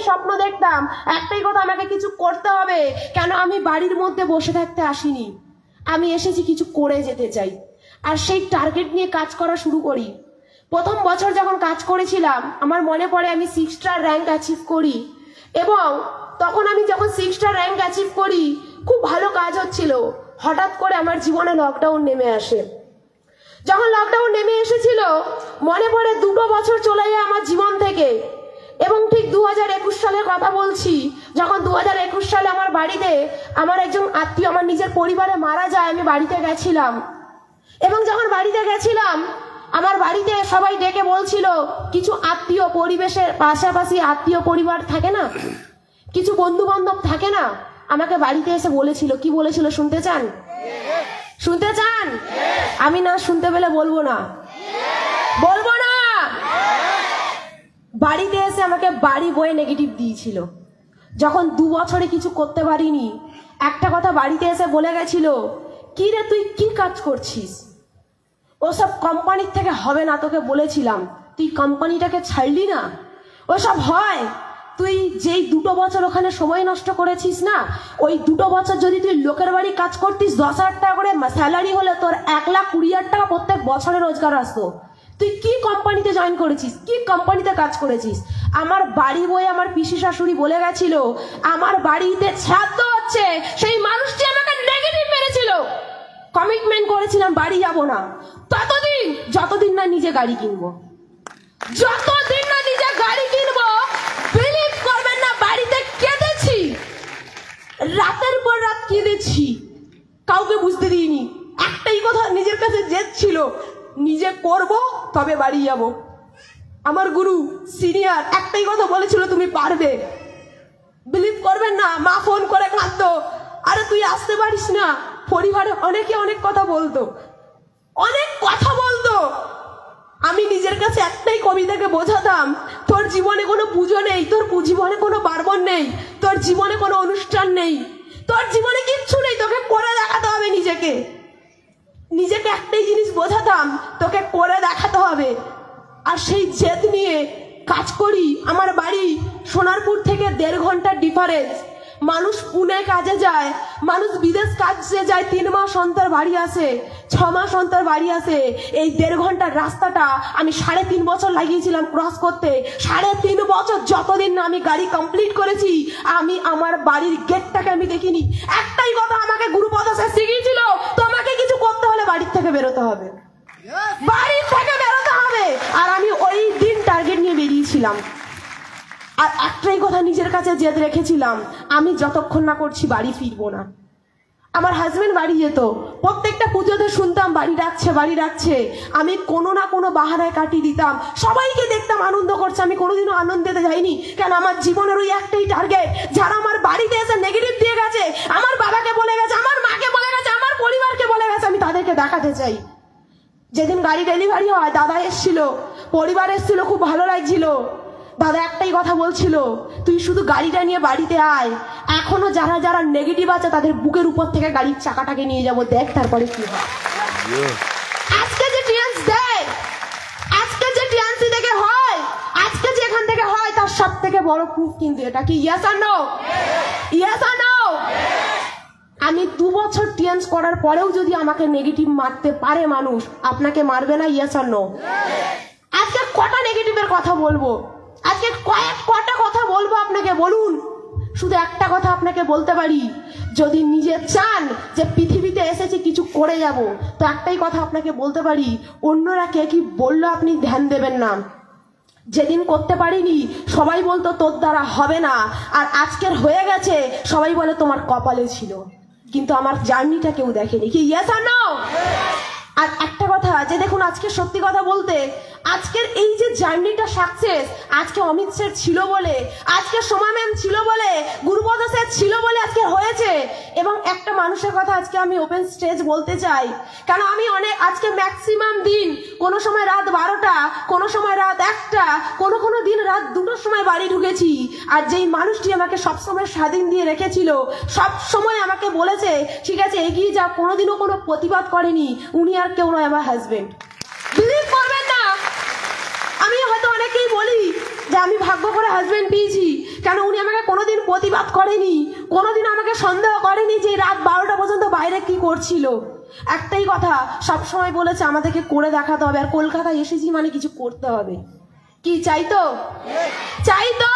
স্বপ্ন দেখতাম, একটাই কথা, আমাকে কিছু করতে হবে। কেন আমি বাড়ির মধ্যে বসে থাকতে আসিনি, আমি এসেছি কিছু করে যেতে চাই। আর সেই টার্গেট নিয়ে কাজ করা শুরু করি। প্রথম বছর যখন কাজ করেছিলাম, আমার মনে পড়ে আমি 6 স্টার র্যাঙ্ক অ্যাচিভ করি। এবং তখন আমি যখন 6 স্টার র্যাঙ্ক অ্যাচিভ করি, খুব ভালো কাজ হচ্ছিল। হঠাৎ করে আমার জীবনে লকডাউন নেমে আসে। যখন লকডাউন নেমে এসেছিল, মনে পড়ে 2 বছর চলে যায় আমার জীবন থেকে। এবং ঠিক 2021 সালের কথা বলছি, যখন 2021 সালে আমার বাড়িতে আমার একজন আত্মীয়, আমার নিজের পরিবারে মারা যায়, আমি বাড়িতে গেছিলাম। এবং যখন বাড়িতে গেছিলাম, আমার বাড়িতে সবাই ডেকে বলছিল, কিছু আত্মীয়, পরিবেশের পাশাপাশি আত্মীয় পরিবার থাকে না, কিছু বন্ধু বান্ধব থাকে না, আমাকে বাড়িতে এসে বলেছিল। কি বলেছিল শুনতে চান? শুনতে চান? আমি না শুনতে পেলে বলবো না, বলবো না। বাড়িতে এসে আমাকে বাড়ি বয়ে নেগেটিভ দিয়েছিল। যখন 2 বছরে কিছু করতে পারিনি, একটা কথা বাড়িতে এসে বলে গেছিল, কি রে তুই কি কাজ করছিস, ওসব কোম্পানির থেকে হবে না, তোকে বলেছিলাম, তুই কোম্পানিটাকে ছাড়লি না, ওসব হয়। তুই যেই 2 বছর ওখানে সময় নষ্ট করেছিস না, ওই 2 বছর যদি তুই লোকের বাড়ি কাজ করতিস, 10,000 টাকা করে স্যালারি হলে তোর 1,20,000 টাকা প্রত্যেক বছরে রোজগার আসতো। তুই কি কোম্পানিতে জয়েন করেছিস, কি কোম্পানিতে কাজ করেছিস? আমার বাড়ি বয়ে আমার পিসি শাশুড়ি বলে গেছিল, আমার বাড়িতে শ্রাদ্ধ হচ্ছে, সেই মানুষটি আমাকে নেগেটিভ মেরেছিল। কমিটমেন্ট করেছিলাম বাড়ি যাব না ততদিন, যতদিন না নিজে গাড়ি কিনবো। যতদিন না নিজে গাড়ি কিনবো, বিলিভ করবেন না, বাড়িতে কেঁদেছি, রাতের পর রাত কেঁদেছি, কাউকে বুঝতে দিইনি। একটাই কথা নিজের কাছে জেদ ছিল, নিজে করব তবে বাড়ি যাব। আমার গুরু সিনিয়র একটাই কথা বলেছিল, তুমি পারবে। বিলিভ করবেন না, মা ফোন করে কাঁদতো, আরে তুই আসতে পারিস না। পরিবারে অনেকে অনেক কথা বলতো, অনেক কথা বলতো। আমি নিজের কাছে একটাই কবিতাকে বোঝাতাম, তোর জীবনে কোনো পুজো নেই, তোর জীবনে কোনো পার্বণ নেই, তোর জীবনে কোনো অনুষ্ঠান নেই, তোর জীবনে কিচ্ছু নেই, তোকে করে দেখাতে হবে নিজেকে। নিজেকে একটাই জিনিস বোঝাতাম, তোকে করে দেখাতে হবে। আর সেই জেদ নিয়ে কাজ করি। আমার বাড়ি সোনারপুর থেকে 1.5 ঘন্টার ডিফারেন্স। মানুষ পুনে কাজে যায়, মানুষ বিদেশ কাজে যায়, 3 মাস অন্তর বাড়ি আসে, 6 মাস অন্তর বাড়ি আসে। এই 1.5 ঘন্টার রাস্তাটা আমি 3.5 বছর লাগিয়েছিলাম ক্রস করতে। 3.5 বছর যতদিন না আমি গাড়ি কমপ্লিট করেছি, আমি আমার বাড়ির গেটটাকে আমি দেখিনি। একটাই কথা আমাকে গুরুপদ স্যার শিখিয়েছিল, তোমাকে কিছু করতে হলে বাড়ির থেকে বেরোতে হবে, বাড়ির থেকে বেরোতে হবে। আর আমি ওই দিন টার্গেট নিয়ে বেরিয়েছিলাম। আর একটাই কথা নিজের কাছে জেদ রেখেছিলাম, আমি যতক্ষণ না করছি বাড়ি ফিরবো না। আমার হাজবেন্ড বাড়ি যেত, প্রত্যেকটা পুজোতে শুনতাম বাড়ি ডাকছে, বাড়ি ডাকছে। আমি কোনো না কোনো বাহানায় কাটিয়ে দিতাম, সবাইকে দেখতাম আনন্দ করছে, আমি কোনোদিনও আনন্দেতে যাইনি। কেন আমার জীবনের ওই একটাই টার্গেট, যারা আমার বাড়িতে এসে নেগেটিভ দিয়ে গেছে, আমার বাবাকে বলে গেছে, আমার মাকে বলে গেছে, আমার পরিবারকে বলে গেছে, আমি তাদেরকে দেখাতে চাই। যেদিন গাড়ি ডেলিভারি হয়, দাদা এসেছিল, পরিবার এসেছিল, খুব ভালো লাগছিল। দাদা একটাই কথা বলছিল, তুই শুধু গাড়িটা নিয়ে বাড়িতে আয়, এখনো যারা যারা নেগেটিভ আছে তাদের বুকের উপর থেকে গাড়ির চাকাটাকে নিয়ে যাবো, দেখ তারপরে কি হয়। আজকে যে টিএনসি দেয়, আজকে যে টিএনসি থেকে হয়, আজকে যে এখান থেকে হয়, তার সব থেকে বড় প্রুফ কিন্তু এটা। কি ইয়েস আর নো? ইয়েস আর নো? আমি 2 বছর টিএনস করার পরেও যদি আমাকে নেগেটিভ মারতে পারে মানুষ, আপনাকে মারবে না? ইয়েস আর নো? আজকে কটা নেগেটিভের কথা বলবো, আজকে কটা কথা বলবো আপনাকে বলুন? শুধু একটা কথা আপনাকে বলতে পারি, যদি নিজে চান যে পৃথিবীতে এসেছি কিছু করে যাব, তো একটাই কথা আপনাকে বলতে পারি, অন্যরা কে কি বললো আপনি ধ্যান দেবেন না। যেদিন করতে পারিনি সবাই বলতো তোর দ্বারা হবে না, আর আজকের হয়ে গেছে সবাই বলে তোমার কপালে ছিল, কিন্তু আমার জার্নিটা কেউ দেখেনি। কি ইয়েস আর নো? আর একটা কথা, যে দেখুন আজকে সত্যি কথা বলতে, আজকের এই যে জার্নিটা সাকসেস, আজকে অমিত স্যার ছিল বলে, আজকে সোমা ম্যাম ছিল বলে, গুরুপদ স্যার ছিল বলে আজকে হয়েছে। এবং একটা মানুষের কথা আজকে আমি ওপেন স্টেজ বলতে চাই, কেন আমি অনেক আজকে ম্যাক্সিমাম দিন, কোনো সময় রাত 12টা, কোনো সময় রাত 1টা, কোনো দিন রাত 2টোর সময় বাড়ি ঢুকেছি। আর যেই মানুষটি আমাকে সবসময় স্বাধীন দিয়ে রেখেছিল, সব সময় আমাকে বলেছে ঠিক আছে এগিয়ে যা, কোনোদিনও কোনো প্রতিবাদ করেনি, উনি আর কেউ নয়, আমার হাজবেন্ড। বিলিভ করবেন না, আমি হয়তো অনেকেই বলি যে আমি ভাগ্য করে হাজবেন্ড পেয়েছি, কেন উনি আমাকে কোনোদিন প্রতিবাদ করেনি, কোনোদিন আমাকে সন্দেহ করেনি যে রাত 12টা পর্যন্ত বাইরে কি করছিল। একটাই কথা সবসময় বলেছে আমাদেরকে করে দেখাতে হবে, আর কলকাতায় এসেছি মানে কিছু করতে হবে। কি চাই তো? চাই তো?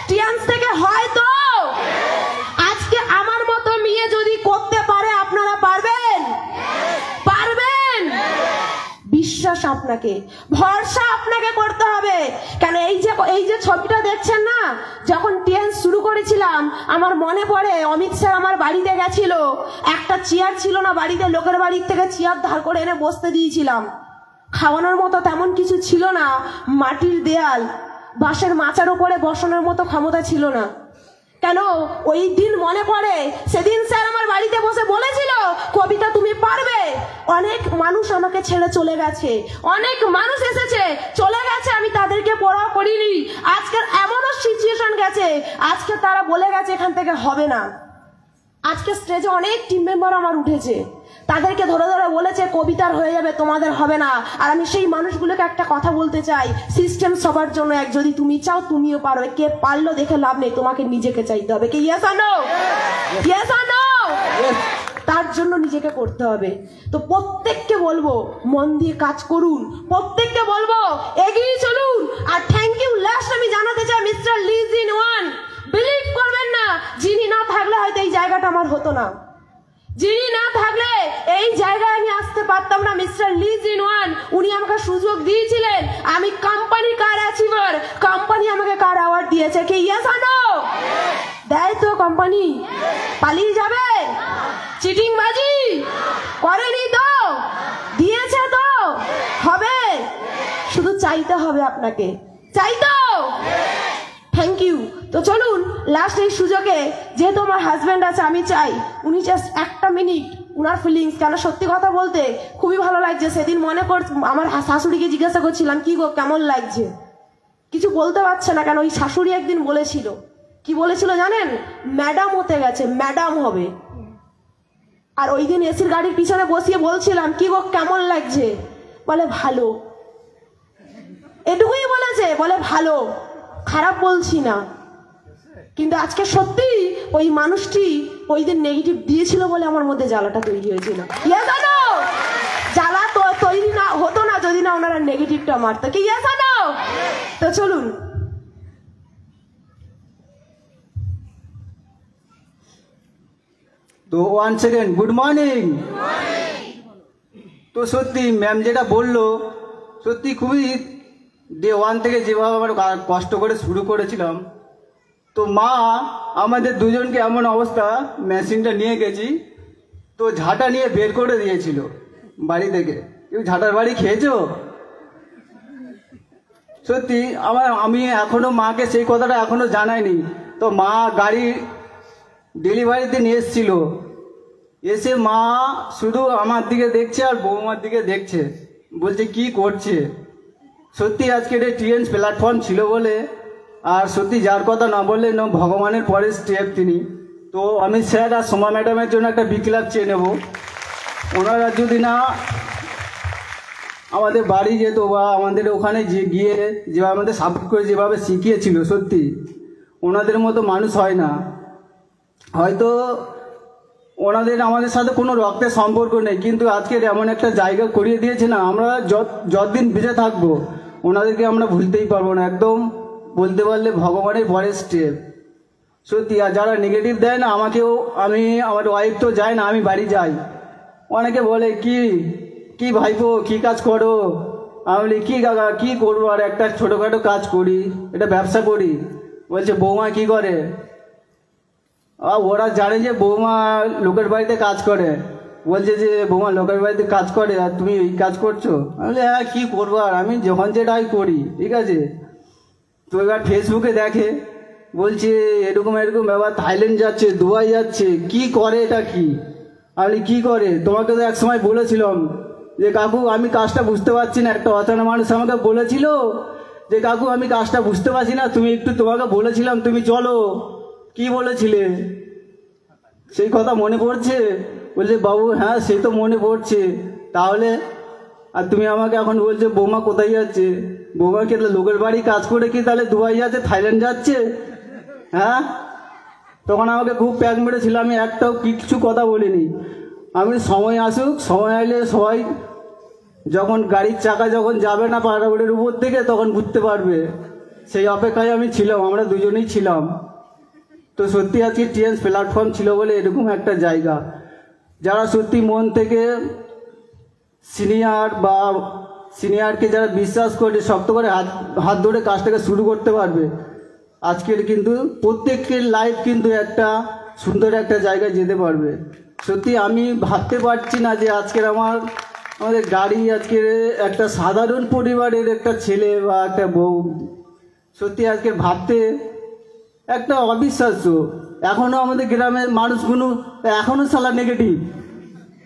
টিয়ান্স থেকে হয় তো? আজকে আমার মতো মেয়ে যদি করতে পারে, আপনারা পারবেন? পারবেন? বিশ্বাস আপনাকে, ভরসা আপনাকে করতে হবে। কেন এই যে ছবিটা দেখছেন না, যখন টিয়ান্স শুরু করেছিলাম আমার মনে পড়ে অমিত স্যার আমার বাড়িতে গেছিল, একটা চেয়ার ছিল না বাড়িতে, লোকের বাড়ির থেকে চেয়ার ধার করে এনে বসতে দিয়েছিলাম। খাওয়ানোর মতো তেমন কিছু ছিল না, মাটির দেয়াল, বাঁশের মাচার উপরে বসানোর মতো ক্ষমতা ছিল না। কেন ওই দিন মনে পড়ে, সেদিন স্যার আমার বাড়িতে বসে বলেছিল কবিতা তুমি পারবে। অনেক মানুষ আমাকে ছেড়ে চলে গেছে, অনেক মানুষ এসেছে চলে গেছে, আমি তাদেরকে পড়াও করিনি। আজকের এমনও সিচুয়েশন গেছে, আজকে তারা বলে গেছে এখান থেকে হবে না। আজকে স্টেজে অনেক টিম মেম্বার আমার উঠেছে, তাদেরকে ধরে ধরে বলেছে কবিতার হয়ে যাবে, তোমাদের হবে না। আর আমি সেই মানুষগুলোকে একটা কথা বলতে চাই, সিস্টেম সবার জন্য এক, যদি তুমি চাও তুমিও পারবে। কে পারলো দেখে লাভ নেই, তোমাকে নিজেকে চাইতে হবে। কি yes or no? Yes or no? তার জন্য নিজেকে করতে হবে। তো প্রত্যেককে বলবো মন দিয়ে কাজ করুন, প্রত্যেককে বলবো এগিয়ে চলুন। আর থ্যাংক ইউ লাস্ট আমি জানাতে চাই মিস্টার লি জিন ওয়ান। বিলিভ করবেন না, যিনি না থাকলে হয়তো এই জায়গাটা আমার হতো না, যিনি না থাকলে এই জায়গায় আমি আসতে পারতাম না। মিস্টার লি জিন ওয়ান উনি আমাকে সুযোগ দিয়েছিলেন, আমি কোম্পানি কার অ্যাচিভার, কোম্পানি আমাকে কার অ্যাওয়ার্ড দিয়েছে। কি ইয়েস অর নো? দেয় তো কোম্পানি? পালিয়ে যাবে? চিটিং বাজি করেনি তো? দিয়েছে তো? হবে, শুধু চাইতে হবে আপনাকে। চাই তো? Thank you. তো চলুন লাস্ট এই সুযোগে, যেহেতু আমার হাজব্যান্ড আছে, আমি চাই উনি জাস্ট একটা মিনিট উনার ফিলিংস, কেন সত্যি কথা বলতে খুবই ভালো লাগছে। সেদিন মনে কর আমার শাশুড়িকে জিজ্ঞাসা করছিলাম কি গো কেমন লাগছে, কিছু বলতে পারছে না। কেন ওই শাশুড়ি একদিন বলেছিল, কি বলেছিল জানেন? ম্যাডাম হতে গেছে, ম্যাডাম হবে। আর ওই দিন এসির গাড়ির পিছনে বসিয়ে বলছিলাম কি গো কেমন লাগছে, বলে ভালো। এটুকুই বলেছে, বলে ভালো, খারাপ বলছি না। কিন্তু আজকে সত্যি ওই মানুষটি ওই দিন নেগেটিভ দিয়েছিল বলে আমার মধ্যে জ্বালাটা তৈরি হয়েছিল। জ্বালা তো তৈরি না হতো না যদি না ওনারা নেগেটিভটা মারতো। কি তো চলুন। তো ওয়ান সেকেন্ড, গুড মর্নিং। তো সত্যি ম্যাম যেটা বললো সত্যি খুবই, ডে ওয়ান থেকে যেভাবে আমরা কষ্ট করে শুরু করেছিলাম, তো মা আমাদের দুজনকে এমন অবস্থা, মেশিনটা নিয়ে গেছি তো ঝাঁটা নিয়ে বের করে দিয়েছিল বাড়ি থেকে। কেউ ঝাঁটার বাড়ি খেয়েছো? সত্যি আমি এখনো মাকে সেই কথাটা এখনো জানাইনি। তো মা গাড়ি ডেলিভারিতে নিয়ে এসেছিল, এসে মা শুধু আমার দিকে দেখছে আর বৌমার দিকে দেখছে, বলছে কি করছে। সত্যি আজকের এই টিএনস প্ল্যাটফর্ম ছিল বলে, আর সত্যি যার কথা না বললে না, ভগবানের পরের স্টেপ তিনি। তো অমিত স্যার আর সোমা ম্যাডামের জন্য একটা বিক্লাব চেয়ে নেব। ওনারা যদি না আমাদের বাড়ি যেত বা আমাদের ওখানে গিয়ে যেভাবে আমাদের সাপোর্ট করে যেভাবে শিখিয়েছিল, সত্যি ওনাদের মতো মানুষ হয় না। হয়তো ওনাদের আমাদের সাথে কোনো রক্তের সম্পর্ক নেই, কিন্তু আজকের এমন একটা জায়গা করিয়ে দিয়েছে না, আমরা যতদিন বেঁচে থাকবো ওনাদেরকে আমরা ভুলতেই পারবো না। একদম বলতে পারলে ভগবানের পরের স্টেপ। সত্যি আর যারা নেগেটিভ দেয় না আমাকেও, আমার ওয়াইফ তো যায় না, আমি বাড়ি যাই, অনেকে বলে কি ভাইপো কি কাজ করো, আমি বলি কি কাকা কি করবো, আর একটা ছোটোখাটো কাজ করি, এটা ব্যবসা করি। বলছে বৌমা কি করে? ওরা জানে যে বৌমা লোকের বাড়িতে কাজ করে, বলছে যে বৌমা লোকের বাড়িতে কাজ করে আর তুমি এই কাজ করছো। আমি বলি হ্যাঁ কী করবো, আর আমি যখন যেটাই করি, ঠিক আছে। তো এবার ফেসবুকে দেখে, বলছে এরকম ব্যাপার, থাইল্যান্ড যাচ্ছে, দুবাই যাচ্ছে, কি করে এটা কি? আমি কী করে? তোমাকে তো এক সময় বলেছিলাম যে কাকু আমি কাজটা বুঝতে পারছি না, একটা অচেনা মানুষ আমাকে বলেছিল যে কাকু আমি কাজটা বুঝতে পারছি না, তুমি একটু, তোমাকে বলেছিলাম তুমি চলো, কি বলেছিলে সেই কথা মনে পড়ছে? বলছে বাবু হ্যাঁ সে তো মনে পড়ছে। তাহলে আর তুমি আমাকে এখন বলছো বৌমা কোথায় যাচ্ছে? বৌমাকে লোকের বাড়ি কাজ করে কি তাহলে দুবাই যাচ্ছে, থাইল্যান্ড যাচ্ছে? হ্যাঁ, তখন আমাকে খুব প্যাক মেরেছিল, আমি একটাও কিচ্ছু কথা বলিনি। আমি সময় আসুক, সময় আসলে সবাই যখন গাড়ির চাকা যখন যাবে না পাহাড় রোডের উপর থেকে তখন ঘুরতে পারবে, সেই অপেক্ষায় আমি ছিলাম, আমরা দুজনেই ছিলাম। তো সত্যি আজকে ট্রেন প্ল্যাটফর্ম ছিল বলে এরকম একটা জায়গা, যারা সত্যি মন থেকে সিনিয়রকে যারা বিশ্বাস করে শক্ত করে হাত ধরে কাজটাকে শুরু করতে পারবে, আজকের কিন্তু প্রত্যেকের লাইফ কিন্তু একটা সুন্দর একটা জায়গায় যেতে পারবে। সত্যি আমি ভাবতে পারছি না যে আমাদের গাড়ি আজকের একটা সাধারণ পরিবারের একটা ছেলে বা একটা বউ, সত্যি আজকে ভাবতে একটা অবিশ্বাস্য। এখনো আমাদের গ্রামের মানুষগুলো এখনো সালা নেগেটিভ,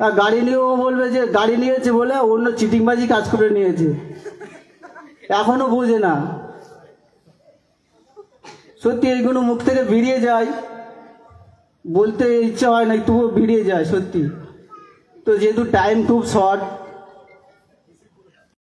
আর গাড়ি নিয়েও বলবে যে গাড়ি নিয়েছে বলে অন্য চিটিংবাজি কাজ করে নিয়েছে, এখনো বোঝে না। সত্যি এইগুলো মুখ থেকে বেরিয়ে যায়, বলতে ইচ্ছা হয় না, তবুও বেরিয়ে যায় সত্যি। তো যেহেতু টাইম খুব শর্ট,